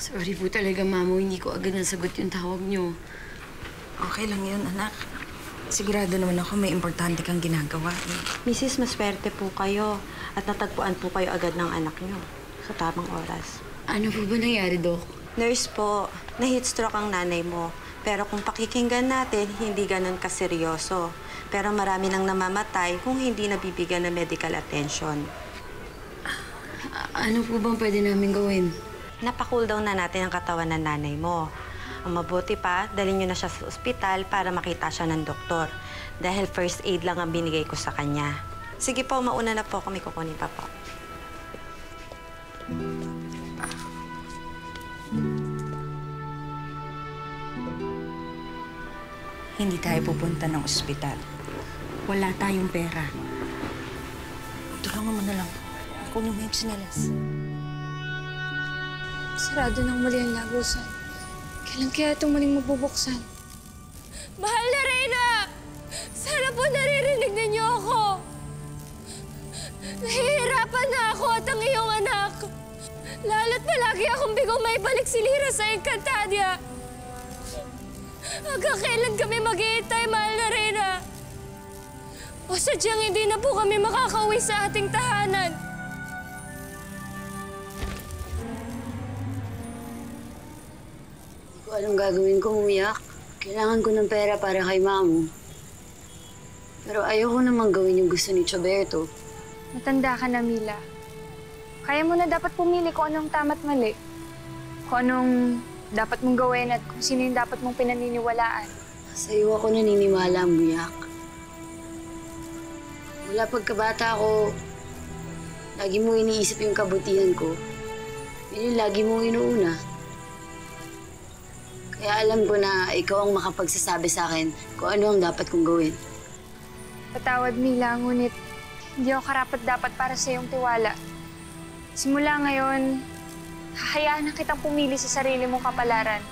Sorry po talaga, Mamo. Hindi ko agad nasagot yung tawag niyo. Okay lang yun, anak. Sigurado naman ako may importante kang ginagawa. Mrs., maswerte po kayo at natagpuan po kayo agad ng anak niyo sa tamang oras. Ano po ba nangyari, Dok? Nurse po, na-heat stroke ang nanay mo. Pero kung pakikinggan natin, hindi ganun kaseryoso. Pero marami nang namamatay kung hindi nabibigyan ng medical attention. Ano po bang pwede namin gawin? Napa-cool down na natin ang katawan ng nanay mo. Ang mabuti pa, dalhin niyo na siya sa ospital para makita siya ng doktor. Dahil first aid lang ang binigay ko sa kanya. Sige po, mauna na po kami kukunin pa po. Hindi tayo pupunta ng ospital. Wala tayong pera. Tulungan mo na lang. Kunin mo yung tsinelas. Sarado ng muli ang lagusan. Kailan kaya itong muling mabubuksan? Mahal na Reyna! Sana po naririnig ninyo ako! Nahihirapan na ako at ang iyong anak. Lalo't palagi akong bigong maibalik si Lyra sa Encantadia. Hanggang kailan kami mag-iintay, mahal na Reyna? O sadyang hindi na po kami makakauwi sa ating tahanan? Hindi ko alam gagawin ko, umiyak. Kailangan ko ng pera para kay Mamo. Pero ayoko naman gawin yung gusto ni Choberto. Matanda ka na, Mila. Kaya mo na dapat pumili kung anong tama't mali. Kung anong dapat mong gawin at kung sino yung dapat mong pinaniniwalaan. Sa'yo ako naniniwala, Muyak. Mula pagkabata ko, lagi mo iniisip yung kabutihan ko. Yun yung lagi mong inuuna. Kaya alam ko na ikaw ang makapagsasabi sa akin kung ano ang dapat kong gawin. Patawad, Mila, ngunit hindi ako karapat-dapat para sa iyong tiwala. Simula ngayon, hahayaan na kitang pumili sa sarili mong kapalaran.